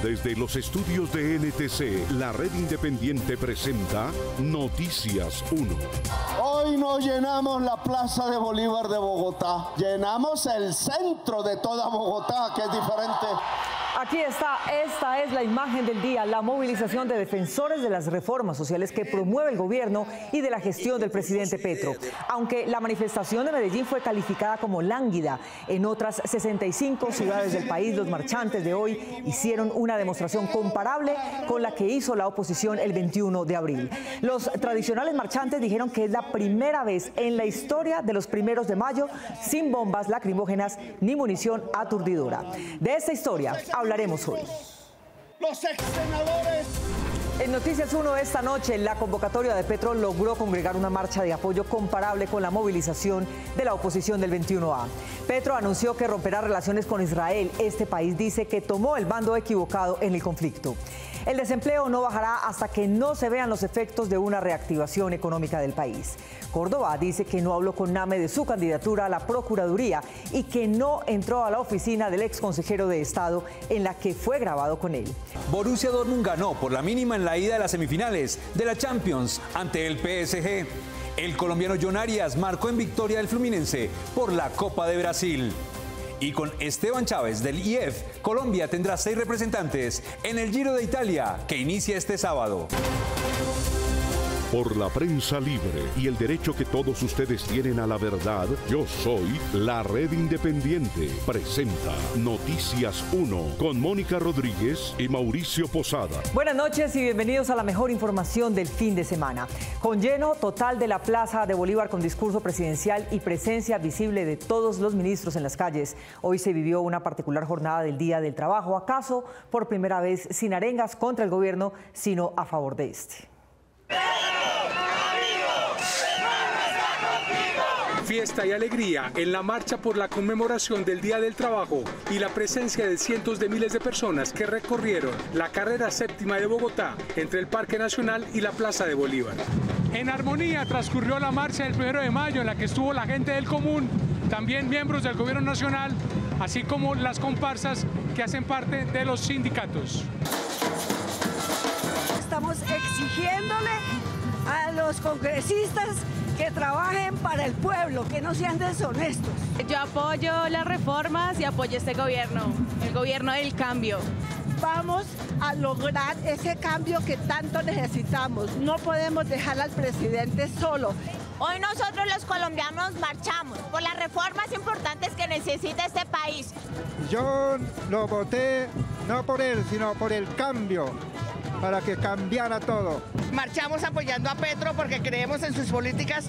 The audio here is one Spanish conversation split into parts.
Desde los estudios de NTC, la red independiente presenta Noticias 1. Hoy no llenamos la Plaza de Bolívar de Bogotá, llenamos el centro de toda Bogotá, que es diferente. Aquí está, esta es la imagen del día, la movilización de defensores de las reformas sociales que promueve el gobierno y de la gestión del presidente Petro. Aunque la manifestación de Medellín fue calificada como lánguida, en otras 65 ciudades del país los marchantes de hoy hicieron una demostración comparable con la que hizo la oposición el 21 de abril. Los tradicionales marchantes dijeron que es la primera vez en la historia de los 1 de mayo sin bombas lacrimógenas ni munición aturdidora. De esta historia hablaremos hoy. Los ex senadores. En Noticias 1 esta noche, la convocatoria de Petro logró congregar una marcha de apoyo comparable con la movilización de la oposición del 21A. Petro anunció que romperá relaciones con Israel. Este país dice que tomó el bando equivocado en el conflicto. El desempleo no bajará hasta que no se vean los efectos de una reactivación económica del país. Córdoba dice que no habló con Name de su candidatura a la Procuraduría y que no entró a la oficina del ex consejero de Estado en la que fue grabado con él. Borussia Dortmund ganó por la mínima en la ida de las semifinales de la Champions ante el PSG. El colombiano John Arias marcó en victoria del Fluminense por la Copa de Brasil. Y con Esteban Chávez del IEF, Colombia tendrá 6 representantes en el Giro de Italia, que inicia este sábado. Por la prensa libre y el derecho que todos ustedes tienen a la verdad, yo soy la red independiente. Presenta Noticias 1 con Mónica Rodríguez y Mauricio Posada. Buenas noches y bienvenidos a la mejor información del fin de semana. Con lleno total de la Plaza de Bolívar con discurso presidencial y presencia visible de todos los ministros en las calles, hoy se vivió una particular jornada del Día del Trabajo, acaso por primera vez sin arengas contra el gobierno, sino a favor de este. Fiesta y alegría en la marcha por la conmemoración del Día del Trabajo y la presencia de cientos de miles de personas que recorrieron la carrera séptima de Bogotá entre el Parque Nacional y la Plaza de Bolívar. En armonía transcurrió la marcha del 1 de mayo en la que estuvo la gente del común, también miembros del gobierno nacional, así como las comparsas que hacen parte de los sindicatos. Estamos exigiéndole a los congresistas que trabajen para el pueblo, que no sean deshonestos. Yo apoyo las reformas y apoyo este gobierno, el gobierno del cambio. Vamos a lograr ese cambio que tanto necesitamos. No podemos dejar al presidente solo. Hoy nosotros los colombianos marchamos por las reformas importantes que necesita este país. Yo lo voté no por él, sino por el cambio, para que cambiara todo. Marchamos apoyando a Petro porque creemos en sus políticas.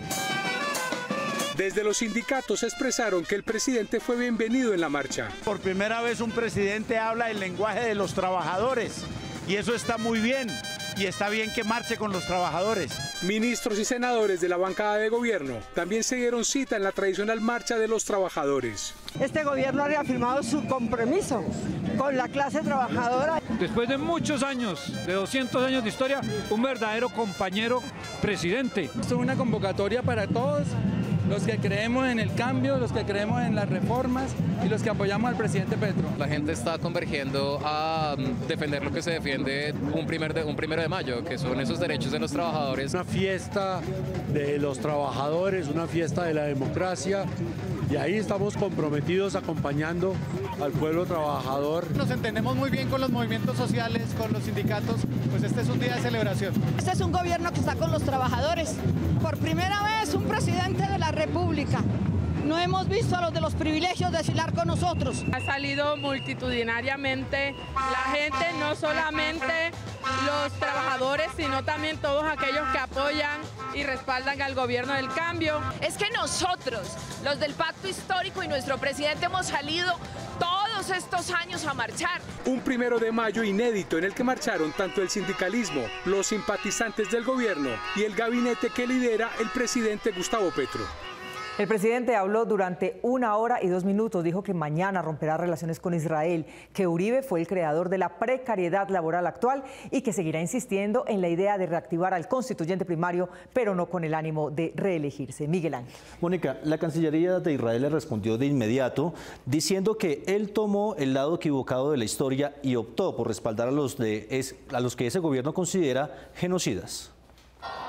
Desde los sindicatos expresaron que el presidente fue bienvenido en la marcha. Por primera vez un presidente habla el lenguaje de los trabajadores y eso está muy bien. Y está bien que marche con los trabajadores. Ministros y senadores de la bancada de gobierno también se dieron cita en la tradicional marcha de los trabajadores. Este gobierno ha reafirmado su compromiso con la clase trabajadora. Después de muchos años, de 200 años de historia, un verdadero compañero presidente. Esto es una convocatoria para todos los que creemos en el cambio, los que creemos en las reformas y los que apoyamos al presidente Petro. La gente está convergiendo a defender lo que se defiende un primero de mayo, que son esos derechos de los trabajadores. Una fiesta de los trabajadores, una fiesta de la democracia, y ahí estamos comprometidos acompañando al pueblo trabajador. Nos entendemos muy bien con los movimientos sociales, con los sindicatos, pues este es un día de celebración. Este es un gobierno que está con los trabajadores. Por primera vez un presidente de la República. No hemos visto a los de los privilegios desfilar con nosotros. Ha salido multitudinariamente la gente, no solamente los trabajadores, sino también todos aquellos que apoyan y respaldan al gobierno del cambio. Es que nosotros, los del Pacto Histórico y nuestro presidente, hemos salido todos estos años a marchar. Un 1 de mayo inédito en el que marcharon tanto el sindicalismo, los simpatizantes del gobierno y el gabinete que lidera el presidente Gustavo Petro. El presidente habló durante 1 hora y 2 minutos. Dijo que mañana romperá relaciones con Israel, que Uribe fue el creador de la precariedad laboral actual y que seguirá insistiendo en la idea de reactivar al constituyente primario, pero no con el ánimo de reelegirse. Miguel Ángel. Mónica, la Cancillería de Israel le respondió de inmediato diciendo que él tomó el lado equivocado de la historia y optó por respaldar a los que ese gobierno considera genocidas.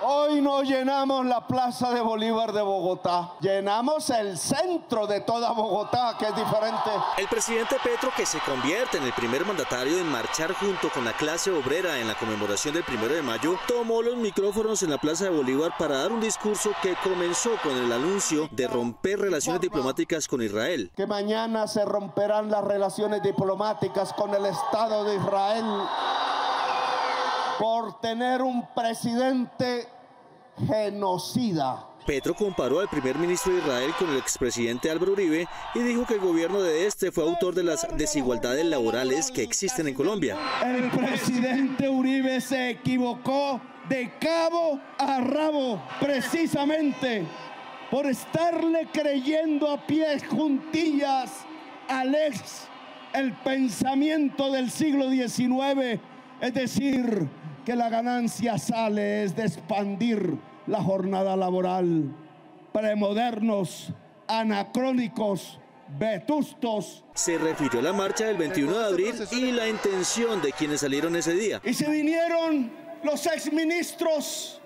Hoy no llenamos la Plaza de Bolívar de Bogotá, llenamos el centro de toda Bogotá, que es diferente. El presidente Petro, que se convierte en el primer mandatario en marchar junto con la clase obrera en la conmemoración del 1 de mayo, tomó los micrófonos en la Plaza de Bolívar para dar un discurso que comenzó con el anuncio de romper relaciones diplomáticas con Israel. Que mañana se romperán las relaciones diplomáticas con el Estado de Israel por tener un presidente genocida. Petro comparó al primer ministro de Israel con el expresidente Álvaro Uribe y dijo que el gobierno de este fue autor de las desigualdades laborales que existen en Colombia. El presidente Uribe se equivocó de cabo a rabo, precisamente por estarle creyendo a pies juntillas al el pensamiento del siglo XIX, es decir, que la ganancia sale es de expandir la jornada laboral. Premodernos, anacrónicos, vetustos. Se refirió a la marcha del 21 de abril y la intención de quienes salieron ese día. Y se vinieron los exministros,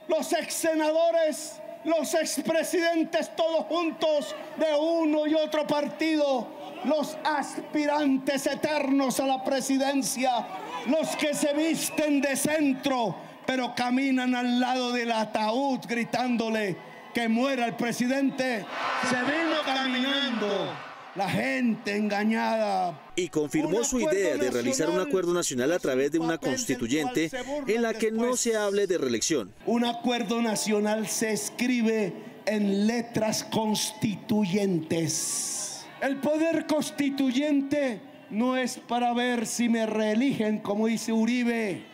los exsenadores, los expresidentes, todos juntos de uno y otro partido, los aspirantes eternos a la presidencia, los que se visten de centro, pero caminan al lado del ataúd gritándole que muera el presidente. Se vino caminando la gente engañada. Y confirmó su idea de realizar un acuerdo nacional a través de una constituyente en la que no se hable de reelección. Un acuerdo nacional se escribe en letras constituyentes. El poder constituyente no es para ver si me reeligen, como dice Uribe.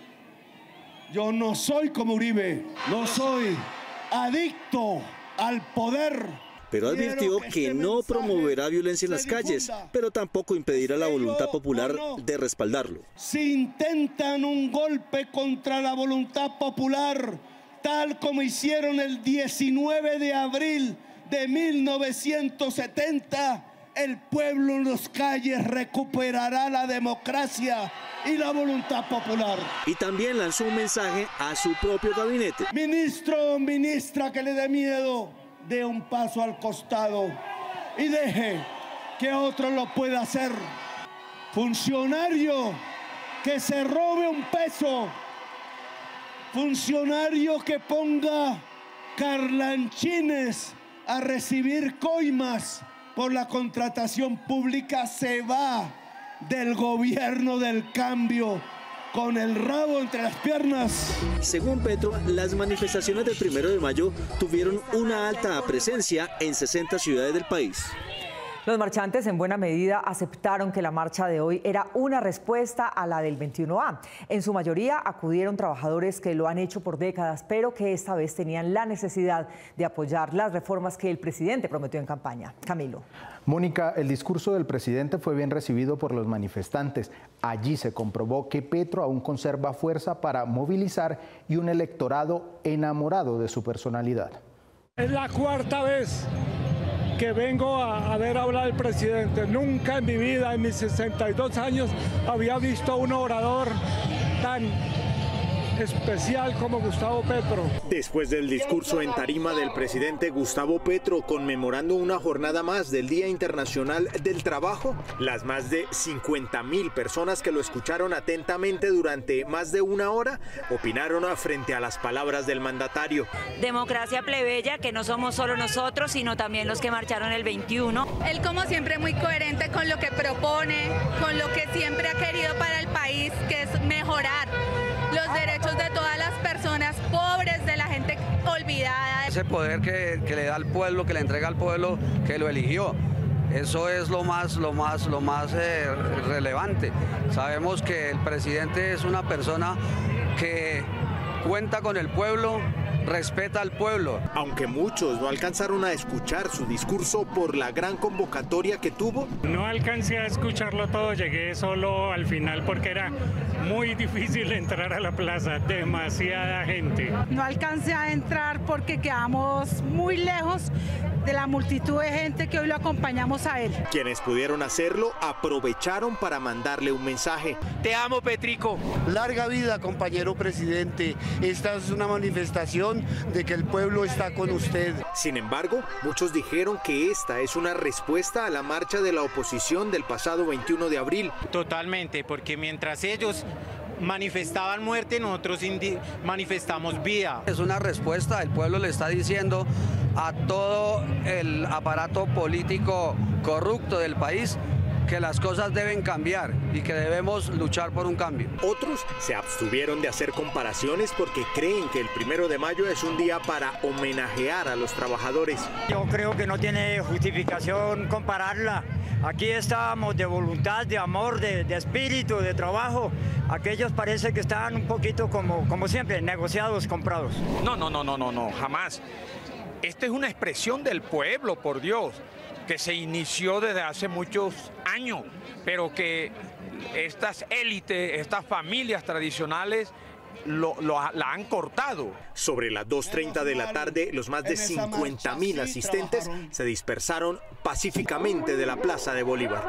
Yo no soy como Uribe, no soy adicto al poder. Pero advirtió que no promoverá violencia en las calles, pero tampoco impedirá la voluntad popular de respaldarlo. Si intentan un golpe contra la voluntad popular, tal como hicieron el 19 de abril de 1970, el pueblo en las calles recuperará la democracia y la voluntad popular. Y también lanzó un mensaje a su propio gabinete. Ministro o ministra que le dé miedo, dé un paso al costado y deje que otro lo pueda hacer. Funcionario que se robe un peso, funcionario que ponga carlanchines a recibir coimas por la contratación pública, se va del gobierno del cambio con el rabo entre las piernas. Según Petro, las manifestaciones del 1 de mayo tuvieron una alta presencia en 60 ciudades del país. Los marchantes en buena medida aceptaron que la marcha de hoy era una respuesta a la del 21A. En su mayoría acudieron trabajadores que lo han hecho por décadas, pero que esta vez tenían la necesidad de apoyar las reformas que el presidente prometió en campaña. Camilo. Mónica, el discurso del presidente fue bien recibido por los manifestantes. Allí se comprobó que Petro aún conserva fuerza para movilizar y un electorado enamorado de su personalidad. Es la 4ª vez que vengo a ver hablar al presidente. Nunca en mi vida, en mis 62 años, había visto a un orador tan especial como Gustavo Petro. Después del discurso en tarima del presidente Gustavo Petro conmemorando una jornada más del Día Internacional del Trabajo, las más de 50.000 personas que lo escucharon atentamente durante más de 1 hora opinaron frente a las palabras del mandatario. Democracia plebeya, que no somos solo nosotros, sino también los que marcharon el 21. Él, como siempre, muy coherente con lo que propone, con lo que siempre ha querido para el país, que es mejorar los derechos de todas las personas pobres, de la gente olvidada. Ese poder que le da al pueblo, que le entrega al pueblo que lo eligió. Eso es lo más relevante. Sabemos que el presidente es una persona que cuenta con el pueblo, respeta al pueblo. Aunque muchos no alcanzaron a escuchar su discurso por la gran convocatoria que tuvo. No alcancé a escucharlo todo, llegué solo al final porque era muy difícil entrar a la plaza, demasiada gente. No alcancé a entrar porque quedamos muy lejos de la multitud de gente que hoy lo acompañamos a él. Quienes pudieron hacerlo aprovecharon para mandarle un mensaje. Te amo, Petrico. Larga vida, compañero presidente. Esta es una manifestación de que el pueblo está con usted. Sin embargo, muchos dijeron que esta es una respuesta a la marcha de la oposición del pasado 21 de abril. Totalmente, porque mientras ellos manifestaban muerte, nosotros manifestamos vida. Es una respuesta, el pueblo le está diciendo a todo el aparato político corrupto del país que las cosas deben cambiar y que debemos luchar por un cambio. Otros se abstuvieron de hacer comparaciones porque creen que el 1 de mayo es un día para homenajear a los trabajadores. Yo creo que no tiene justificación compararla. Aquí estábamos de voluntad, de amor, de espíritu, de trabajo. Aquellos parece que están un poquito como siempre, negociados, comprados. No, jamás. Esta es una expresión del pueblo, por Dios, que se inició desde hace muchos años, pero que estas élites, estas familias tradicionales la han cortado. Sobre las 2:30 de la tarde, los más de 50.000 asistentes se dispersaron pacíficamente de la Plaza de Bolívar.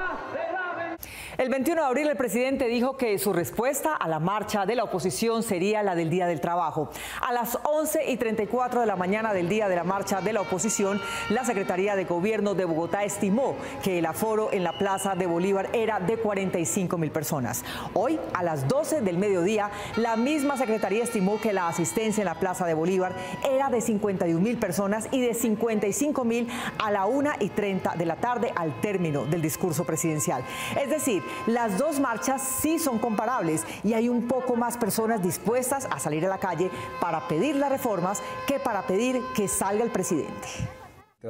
El 21 de abril el presidente dijo que su respuesta a la marcha de la oposición sería la del Día del Trabajo. A las 11:34 de la mañana del día de la marcha de la oposición, la Secretaría de Gobierno de Bogotá estimó que el aforo en la Plaza de Bolívar era de 45.000 personas. Hoy, a las 12 del mediodía, la misma Secretaría estimó que la asistencia en la Plaza de Bolívar era de 51.000 personas y de 55.000 a la 1:30 de la tarde al término del discurso presidencial. Es decir, las dos marchas sí son comparables y hay un poco más personas dispuestas a salir a la calle para pedir las reformas que para pedir que salga el presidente.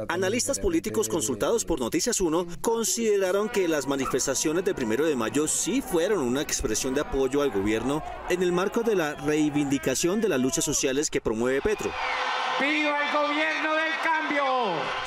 Analistas políticos consultados por Noticias 1 consideraron que las manifestaciones del 1 de mayo sí fueron una expresión de apoyo al gobierno en el marco de la reivindicación de las luchas sociales que promueve Petro. ¡Viva el gobierno del cambio!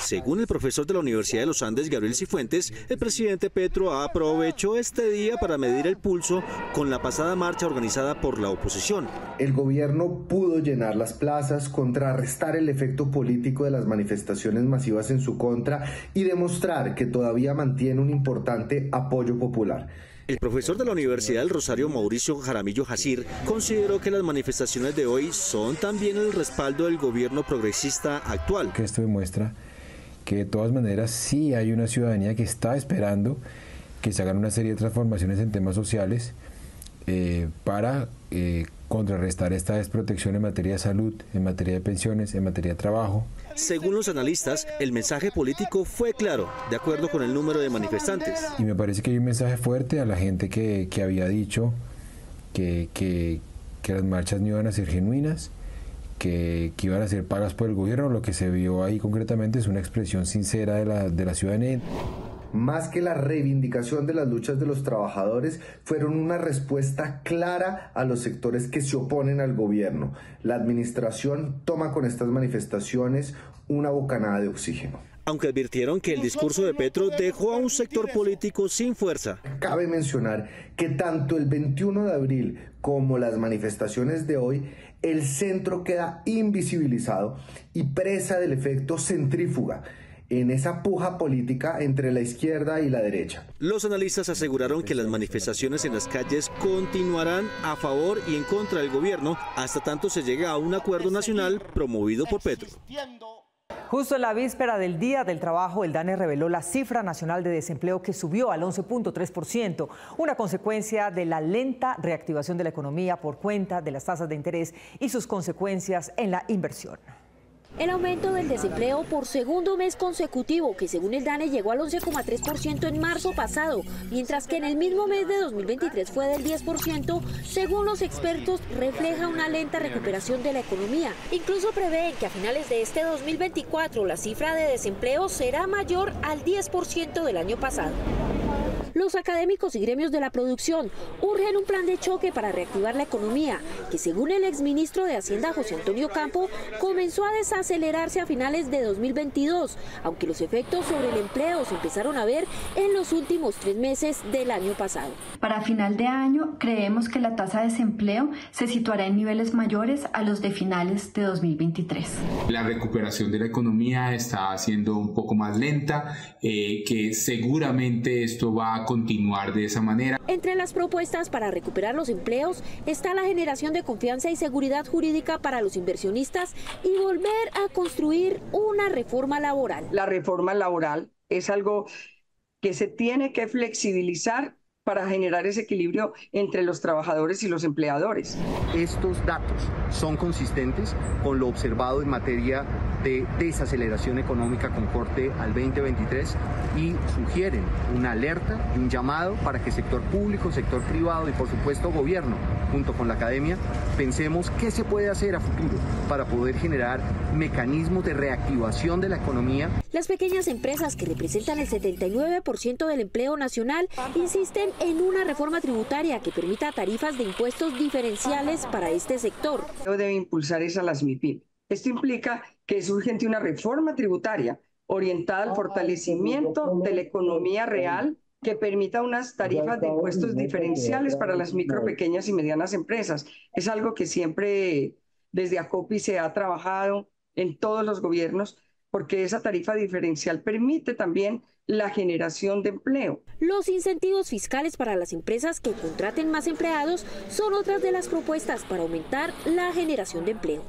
Según el profesor de la Universidad de los Andes, Gabriel Cifuentes, el presidente Petro aprovechó este día para medir el pulso con la pasada marcha organizada por la oposición. El gobierno pudo llenar las plazas, contrarrestar el efecto político de las manifestaciones masivas en su contra y demostrar que todavía mantiene un importante apoyo popular. El profesor de la Universidad del Rosario, Mauricio Jaramillo Jacir, consideró que las manifestaciones de hoy son también el respaldo del gobierno progresista actual. Que esto demuestra que de todas maneras sí hay una ciudadanía que está esperando que se hagan una serie de transformaciones en temas sociales para contrarrestar esta desprotección en materia de salud, en materia de pensiones, en materia de trabajo. Según los analistas, el mensaje político fue claro, de acuerdo con el número de manifestantes. Y me parece que hay un mensaje fuerte a la gente que había dicho que las marchas no iban a ser genuinas, que iban a ser pagas por el gobierno. Lo que se vio ahí concretamente es una expresión sincera de la ciudadanía. Más que la reivindicación de las luchas de los trabajadores, fueron una respuesta clara a los sectores que se oponen al gobierno. La administración toma con estas manifestaciones una bocanada de oxígeno. Aunque advirtieron que el discurso de Petro dejó a un sector político sin fuerza. Cabe mencionar que tanto el 21 de abril como las manifestaciones de hoy, el centro queda invisibilizado y presa del efecto centrífuga en esa puja política entre la izquierda y la derecha. Los analistas aseguraron que las manifestaciones en las calles continuarán a favor y en contra del gobierno hasta tanto se llegue a un acuerdo nacional promovido por Petro. Justo en la víspera del Día del Trabajo, el DANE reveló la cifra nacional de desempleo que subió al 11.3%, una consecuencia de la lenta reactivación de la economía por cuenta de las tasas de interés y sus consecuencias en la inversión. El aumento del desempleo por segundo mes consecutivo, que según el DANE llegó al 11,3% en marzo pasado, mientras que en el mismo mes de 2023 fue del 10%, según los expertos, refleja una lenta recuperación de la economía. Incluso prevén que a finales de este 2024 la cifra de desempleo será mayor al 10% del año pasado. Los académicos y gremios de la producción urgen un plan de choque para reactivar la economía, que según el exministro de Hacienda José Antonio Campo, comenzó a desacelerarse a finales de 2022, aunque los efectos sobre el empleo se empezaron a ver en los últimos 3 meses del año pasado. Para final de año creemos que la tasa de desempleo se situará en niveles mayores a los de finales de 2023. La recuperación de la economía está siendo un poco más lenta, que seguramente esto va a continuar de esa manera. Entre las propuestas para recuperar los empleos está la generación de confianza y seguridad jurídica para los inversionistas y volver a construir una reforma laboral. La reforma laboral es algo que se tiene que flexibilizar para generar ese equilibrio entre los trabajadores y los empleadores. Estos datos son consistentes con lo observado en materia de desaceleración económica con corte al 2023 y sugieren una alerta y un llamado para que sector público, sector privado y por supuesto gobierno, junto con la academia, pensemos qué se puede hacer a futuro para poder generar mecanismos de reactivación de la economía. Las pequeñas empresas, que representan el 79% del empleo nacional, insisten en una reforma tributaria que permita tarifas de impuestos diferenciales para este sector. Debe impulsar a las MIPYME. Esto implica que es urgente una reforma tributaria orientada al fortalecimiento de la economía real, que permita unas tarifas de impuestos diferenciales para las micro, pequeñas y medianas empresas. Es algo que siempre desde ACOPI se ha trabajado en todos los gobiernos, porque esa tarifa diferencial permite también la generación de empleo. Los incentivos fiscales para las empresas que contraten más empleados son otras de las propuestas para aumentar la generación de empleo.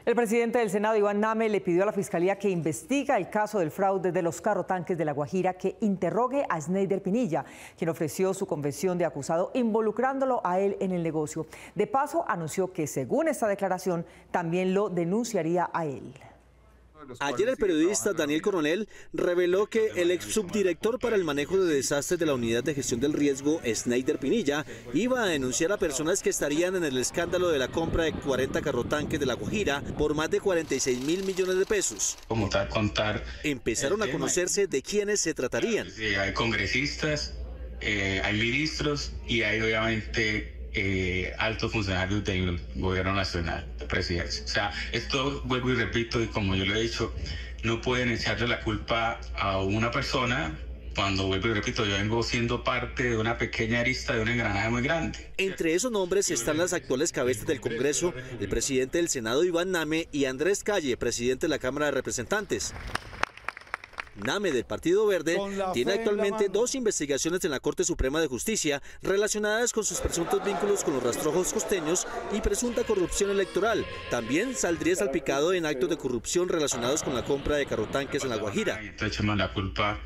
El presidente del Senado, Iván Name, le pidió a la Fiscalía que investiga el caso del fraude de los carrotanques de La Guajira, que interrogue a Sneider Pinilla, quien ofreció su confesión de acusado involucrándolo a él en el negocio. De paso, anunció que según esta declaración también lo denunciaría a él. Ayer el periodista Daniel Coronel reveló que el ex subdirector para el manejo de desastres de la Unidad de Gestión del Riesgo, Sneider Pinilla, iba a denunciar a personas que estarían en el escándalo de la compra de 40 carrotanques de La Guajira por más de 46.000 millones de pesos. Como tal, contar. Empezaron a conocerse de quiénes se tratarían. Sí, hay congresistas, hay ministros y hay obviamente altos funcionarios del gobierno nacional, de presidencia. O sea, esto vuelvo y repito, y como yo lo he dicho, no pueden echarle la culpa a una persona cuando, vuelvo y repito, yo vengo siendo parte de una pequeña arista de un engranaje muy grande. Entre esos nombres están las actuales cabezas del Congreso, el presidente del Senado, Iván Name, y Andrés Calle, presidente de la Cámara de Representantes. Name, del Partido Verde, tiene actualmente 2 investigaciones en la Corte Suprema de Justicia relacionadas con sus presuntos vínculos con los rastrojos costeños y presunta corrupción electoral. También saldría salpicado en actos de corrupción relacionados con la compra de carrotanques en La Guajira. Echemos la culpa,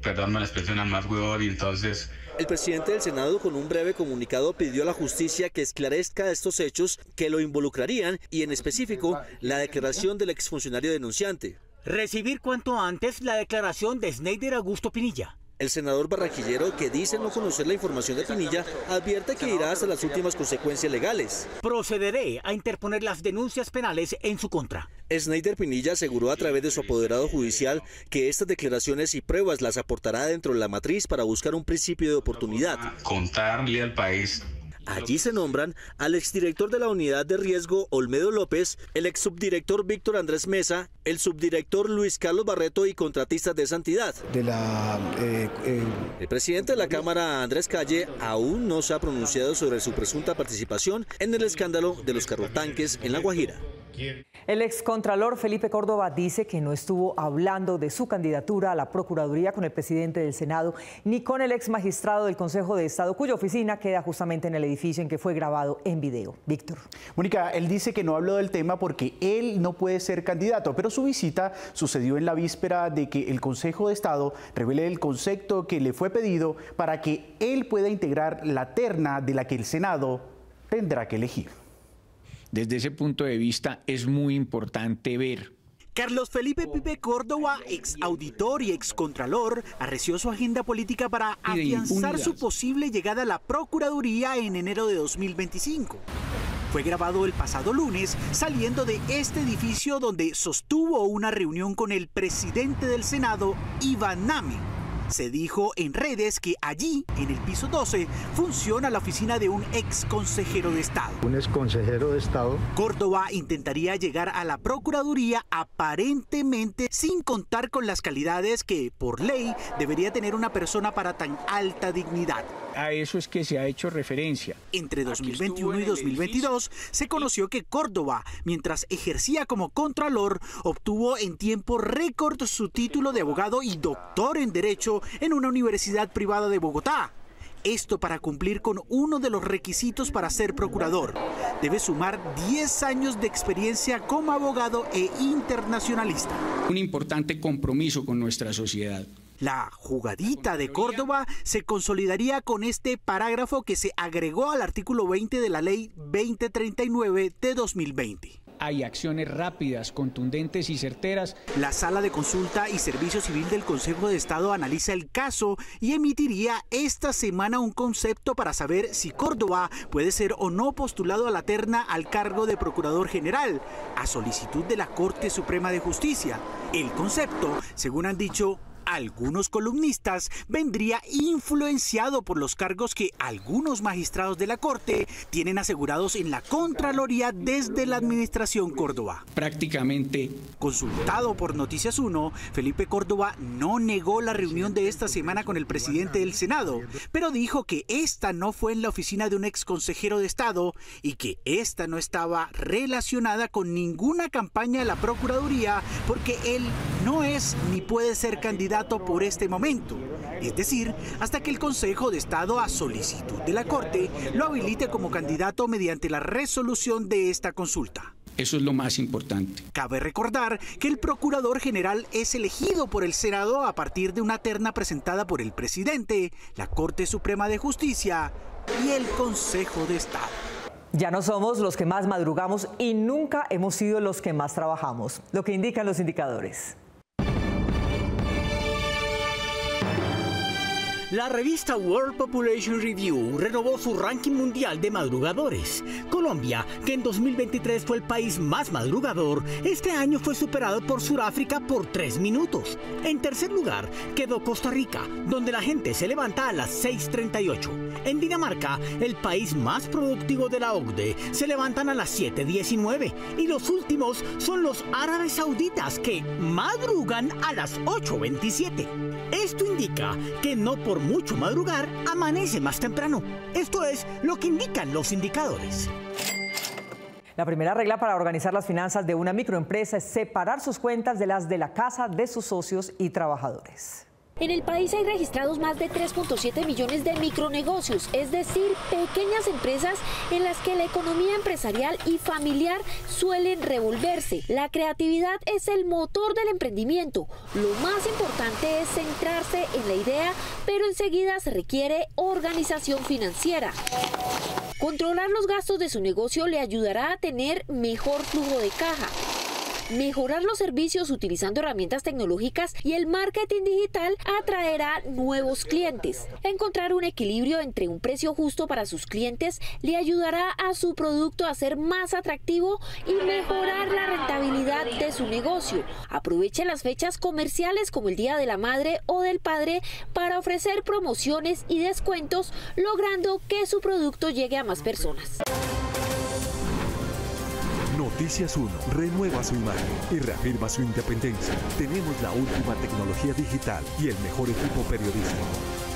perdón, me la expresión al más huevón, y entonces... El presidente del Senado, con un breve comunicado, pidió a la justicia que esclarezca estos hechos que lo involucrarían y, en específico, la declaración del exfuncionario denunciante. Recibir cuanto antes la declaración de Sneider Augusto Pinilla. El senador barranquillero, que dice no conocer la información de Pinilla, advierte que irá hasta las últimas consecuencias legales. Procederé a interponer las denuncias penales en su contra. Sneider Pinilla aseguró a través de su apoderado judicial que estas declaraciones y pruebas las aportará dentro de la matriz para buscar un principio de oportunidad. Contarle al país. Allí se nombran al exdirector de la Unidad de Riesgo, Olmedo López, el exsubdirector Víctor Andrés Mesa, el subdirector Luis Carlos Barreto y contratistas de esa entidad. El presidente de la Cámara, Andrés Calle, aún no se ha pronunciado sobre su presunta participación en el escándalo de los carrotanques en La Guajira. El excontralor Felipe Córdoba dice que no estuvo hablando de su candidatura a la Procuraduría con el presidente del Senado ni con el ex magistrado del Consejo de Estado, cuya oficina queda justamente en el edificio en que fue grabado en video. Víctor. Mónica, él dice que no habló del tema porque él no puede ser candidato, pero su visita sucedió en la víspera de que el Consejo de Estado revele el concepto que le fue pedido para que él pueda integrar la terna de la que el Senado tendrá que elegir. Desde ese punto de vista es muy importante ver. Carlos Felipe Pipe Córdoba, ex auditor y ex contralor, arreció su agenda política para afianzar su posible llegada a la Procuraduría en enero de 2025. Fue grabado el pasado lunes saliendo de este edificio donde sostuvo una reunión con el presidente del Senado, Iván Name. Se dijo en redes que allí, en el piso 12, funciona la oficina de un ex consejero de Estado. Un ex consejero de Estado. Córdoba intentaría llegar a la Procuraduría aparentemente sin contar con las calidades que, por ley, debería tener una persona para tan alta dignidad. A eso es que se ha hecho referencia. Entre 2021 y 2022 se conoció que Córdoba, mientras ejercía como contralor, obtuvo en tiempo récord su título de abogado y doctor en Derecho en una universidad privada de Bogotá. Esto para cumplir con uno de los requisitos para ser procurador. Debe sumar 10 años de experiencia como abogado e internacionalista. Un importante compromiso con nuestra sociedad. La jugadita de Córdoba se consolidaría con este parágrafo que se agregó al artículo 20 de la Ley 2039 de 2020. Hay acciones rápidas, contundentes y certeras. La Sala de Consulta y Servicio Civil del Consejo de Estado analiza el caso y emitiría esta semana un concepto para saber si Córdoba puede ser o no postulado a la terna al cargo de Procurador General, a solicitud de la Corte Suprema de Justicia. El concepto, según han dicho algunos columnistas, vendría influenciado por los cargos que algunos magistrados de la Corte tienen asegurados en la Contraloría desde la administración Córdoba. Prácticamente. Consultado por Noticias 1, Felipe Córdoba no negó la reunión de esta semana con el presidente del Senado, pero dijo que esta no fue en la oficina de un ex consejero de Estado y que esta no estaba relacionada con ninguna campaña de la Procuraduría porque él no es ni puede ser candidato por este momento, es decir, hasta que el Consejo de Estado, a solicitud de la Corte, lo habilite como candidato mediante la resolución de esta consulta. Eso es lo más importante. Cabe recordar que el Procurador General es elegido por el Senado a partir de una terna presentada por el presidente, la Corte Suprema de Justicia y el Consejo de Estado. Ya no somos los que más madrugamos y nunca hemos sido los que más trabajamos, lo que indican los indicadores. La revista World Population Review renovó su ranking mundial de madrugadores. Colombia, que en 2023 fue el país más madrugador, este año fue superado por Sudáfrica por 3 minutos. En tercer lugar quedó Costa Rica, donde la gente se levanta a las 6:38. En Dinamarca, el país más productivo de la OCDE, se levantan a las 7:19. Y los últimos son los árabes sauditas, que madrugan a las 8:27. Esto indica que no por mucho madrugar amanece más temprano. Esto es lo que indican los indicadores. La primera regla para organizar las finanzas de una microempresa es separar sus cuentas de las de la casa de sus socios y trabajadores. En el país hay registrados más de 3.7 millones de micronegocios, es decir, pequeñas empresas en las que la economía empresarial y familiar suelen revolverse. La creatividad es el motor del emprendimiento. Lo más importante es centrarse en la idea, pero enseguida se requiere organización financiera. Controlar los gastos de su negocio le ayudará a tener mejor flujo de caja. Mejorar los servicios utilizando herramientas tecnológicas y el marketing digital atraerá nuevos clientes. Encontrar un equilibrio entre un precio justo para sus clientes le ayudará a su producto a ser más atractivo y mejorar la rentabilidad de su negocio. Aproveche las fechas comerciales como el Día de la Madre o del Padre para ofrecer promociones y descuentos, logrando que su producto llegue a más personas. Noticias 1 renueva su imagen y reafirma su independencia. Tenemos la última tecnología digital y el mejor equipo periodístico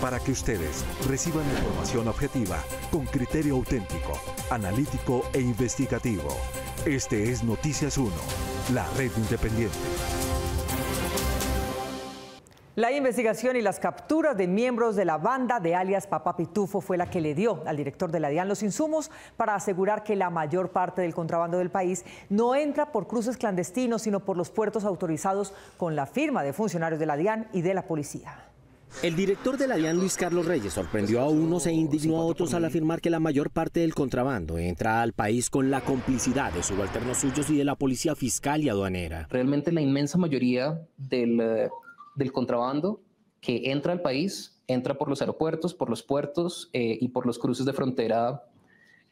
para que ustedes reciban información objetiva con criterio auténtico, analítico e investigativo. Este es Noticias 1, la red independiente. La investigación y las capturas de miembros de la banda de alias Papá Pitufo fue la que le dio al director de la DIAN los insumos para asegurar que la mayor parte del contrabando del país no entra por cruces clandestinos, sino por los puertos autorizados con la firma de funcionarios de la DIAN y de la policía. El director de la DIAN, Luis Carlos Reyes, sorprendió a unos e indignó a otros al afirmar que la mayor parte del contrabando entra al país con la complicidad de subalternos suyos y de la policía fiscal y aduanera. Realmente la inmensa mayoría del contrabando que entra al país entra por los aeropuertos, por los puertos y por los cruces de frontera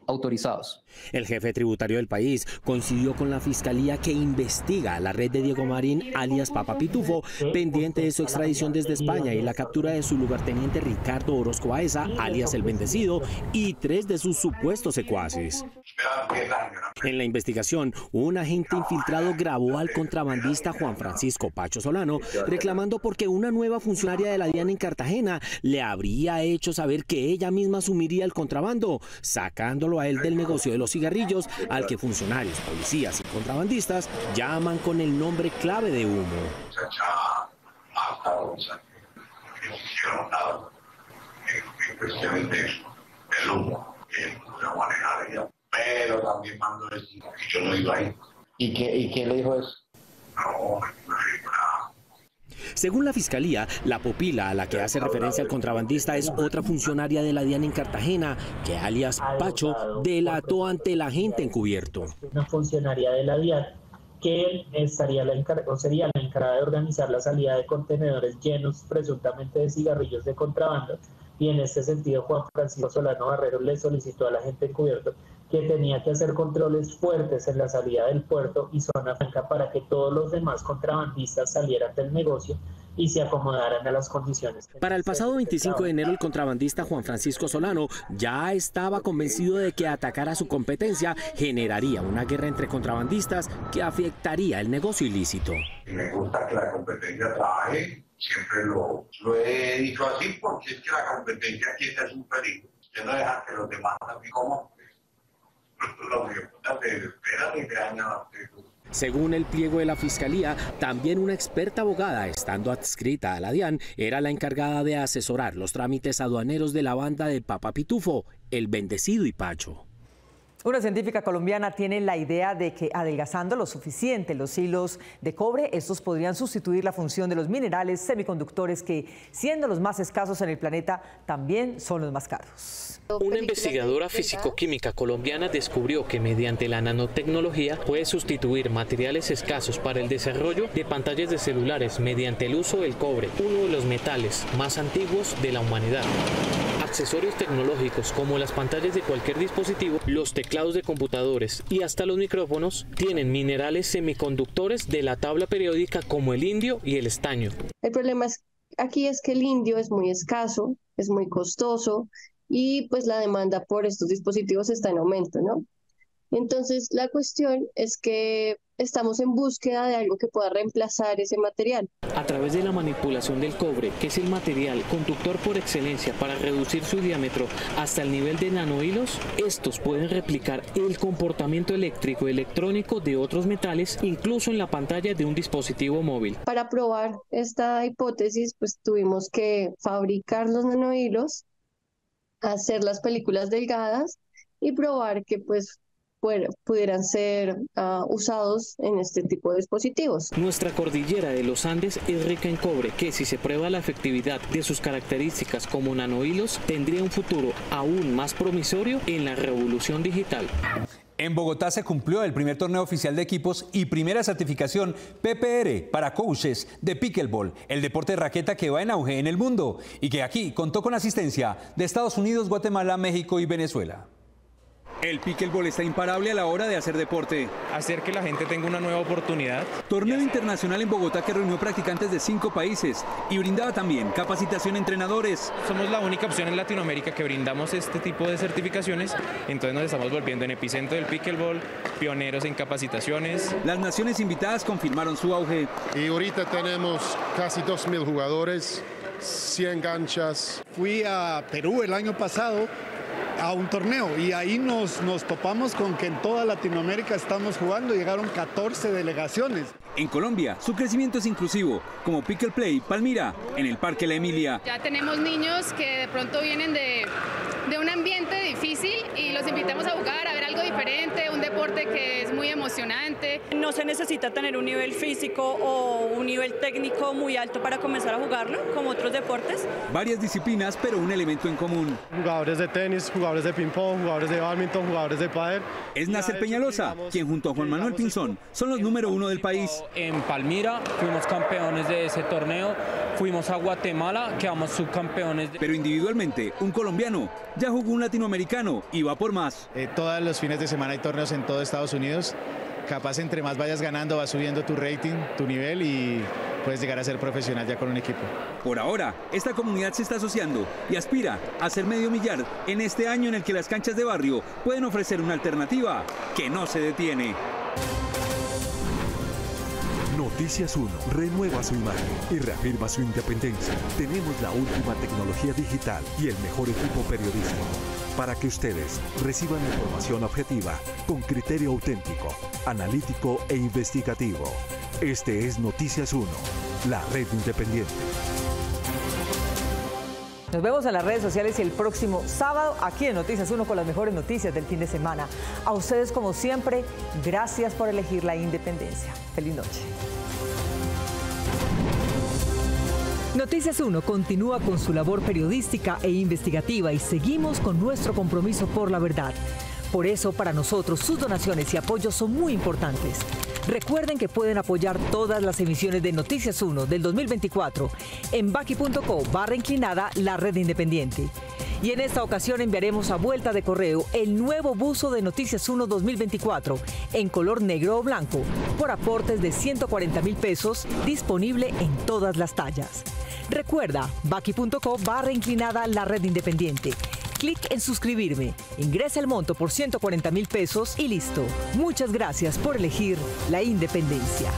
autorizados. El jefe tributario del país coincidió con la fiscalía que investiga a la red de Diego Marín, alias Papa Pitufo, pendiente de su extradición desde España y la captura de su lugarteniente Ricardo Orozco Baeza, alias El Bendecido, y 3 de sus supuestos secuaces. En la investigación, un agente infiltrado grabó al contrabandista Juan Francisco Pacho Solano reclamando porque una nueva funcionaria de la DIAN en Cartagena le habría hecho saber que ella misma asumiría el contrabando, sacándolo a él del negocio de los cigarrillos, al que funcionarios, policías y contrabandistas llaman con el nombre clave de humo. Pero también mando decir que yo no iba ahí. ¿Y quién le dijo eso? No, nada. Según la fiscalía, la pupila a la que hace referencia el contrabandista es otra funcionaria de la DIAN en Cartagena, que alias Pacho delató ante el agente encubierto. Una funcionaria de la DIAN que sería la encargada de organizar la salida de contenedores llenos presuntamente de cigarrillos de contrabando, y en este sentido Juan Francisco Solano Barrero le solicitó al agente encubierto que tenía que hacer controles fuertes en la salida del puerto y zona franca para que todos los demás contrabandistas salieran del negocio y se acomodaran a las condiciones. Para el pasado 25 de enero, el contrabandista Juan Francisco Solano ya estaba convencido de que atacar a su competencia generaría una guerra entre contrabandistas que afectaría el negocio ilícito. Me gusta que la competencia trabaje, siempre lo he dicho así, porque es que la competencia aquí es un peligro. Usted no deja que los demás también coman. Según el pliego de la fiscalía, también una experta abogada, estando adscrita a la DIAN, era la encargada de asesorar los trámites aduaneros de la banda de Papa Pitufo, El Bendecido y Pacho. Una científica colombiana tiene la idea de que adelgazando lo suficiente los hilos de cobre, estos podrían sustituir la función de los minerales semiconductores que, siendo los más escasos en el planeta, también son los más caros. Una investigadora físico-química colombiana descubrió que mediante la nanotecnología puede sustituir materiales escasos para el desarrollo de pantallas de celulares mediante el uso del cobre, uno de los metales más antiguos de la humanidad. Accesorios tecnológicos como las pantallas de cualquier dispositivo, los teclados de computadores y hasta los micrófonos tienen minerales semiconductores de la tabla periódica como el indio y el estaño. El problema aquí es que el indio es muy escaso, es muy costoso y pues la demanda por estos dispositivos está en aumento, ¿no? Entonces la cuestión es que estamos en búsqueda de algo que pueda reemplazar ese material. A través de la manipulación del cobre, que es el material conductor por excelencia para reducir su diámetro hasta el nivel de nanohilos, estos pueden replicar el comportamiento eléctrico y electrónico de otros metales, incluso en la pantalla de un dispositivo móvil. Para probar esta hipótesis, pues tuvimos que fabricar los nanohilos, hacer las películas delgadas y probar que pues pudieran ser usados en este tipo de dispositivos. Nuestra cordillera de los Andes es rica en cobre, que si se prueba la efectividad de sus características como nanohilos, tendría un futuro aún más promisorio en la revolución digital. En Bogotá se cumplió el primer torneo oficial de equipos y primera certificación PPR para coaches de pickleball, el deporte de raqueta que va en auge en el mundo y que aquí contó con asistencia de Estados Unidos, Guatemala, México y Venezuela. El pickleball está imparable a la hora de hacer deporte. Hacer que la gente tenga una nueva oportunidad. Torneo internacional en Bogotá que reunió practicantes de 5 países y brindaba también capacitación a entrenadores. Somos la única opción en Latinoamérica que brindamos este tipo de certificaciones, entonces nos estamos volviendo en epicentro del pickleball, pioneros en capacitaciones. Las naciones invitadas confirmaron su auge. Y ahorita tenemos casi 2.000 jugadores, 100 canchas. Fui a Perú el año pasado a un torneo y ahí nos topamos con que en toda Latinoamérica estamos jugando, llegaron 14 delegaciones. En Colombia, su crecimiento es inclusivo, como Pickle Play Palmira, en el Parque La Emilia. Ya tenemos niños que de pronto vienen de un ambiente difícil y los invitamos a jugar, a ver algo diferente, un deporte deporte que es muy emocionante. No se necesita tener un nivel físico o un nivel técnico muy alto para comenzar a jugarlo, como otros deportes. Varias disciplinas, pero un elemento en común. Jugadores de tenis, jugadores de ping-pong, jugadores de bádminton, jugadores de pádel. Es Nasser Peñalosa, quien junto a Juan Manuel Pinzón son los número 1 del país. En Palmira fuimos campeones de ese torneo, fuimos a Guatemala, quedamos subcampeones. Pero individualmente, un colombiano ya jugó un latinoamericano y va por más. Todos los fines de semana hay torneos en todo Estados Unidos. Capaz entre más vayas ganando, vas subiendo tu rating, tu nivel y puedes llegar a ser profesional ya con un equipo. Por ahora, esta comunidad se está asociando y aspira a ser medio millar en este año en el que las canchas de barrio pueden ofrecer una alternativa que no se detiene. Noticias 1 renueva su imagen y reafirma su independencia. Tenemos la última tecnología digital y el mejor equipo periodístico para que ustedes reciban información objetiva con criterio auténtico, analítico e investigativo. Este es Noticias 1, la red independiente. Nos vemos en las redes sociales y el próximo sábado aquí en Noticias 1 con las mejores noticias del fin de semana. A ustedes, como siempre, gracias por elegir la independencia. Feliz noche. Noticias 1 continúa con su labor periodística e investigativa y seguimos con nuestro compromiso por la verdad. Por eso, para nosotros, sus donaciones y apoyos son muy importantes. Recuerden que pueden apoyar todas las emisiones de Noticias 1 del 2024 en baki.co/inclinada la red independiente. Y en esta ocasión enviaremos a vuelta de correo el nuevo buzo de Noticias 1 2024 en color negro o blanco por aportes de 140.000 pesos, disponible en todas las tallas. Recuerda, baki.co/inclinada la red independiente. Clic en suscribirme, ingresa el monto por 140.000 pesos y listo. Muchas gracias por elegir la independencia.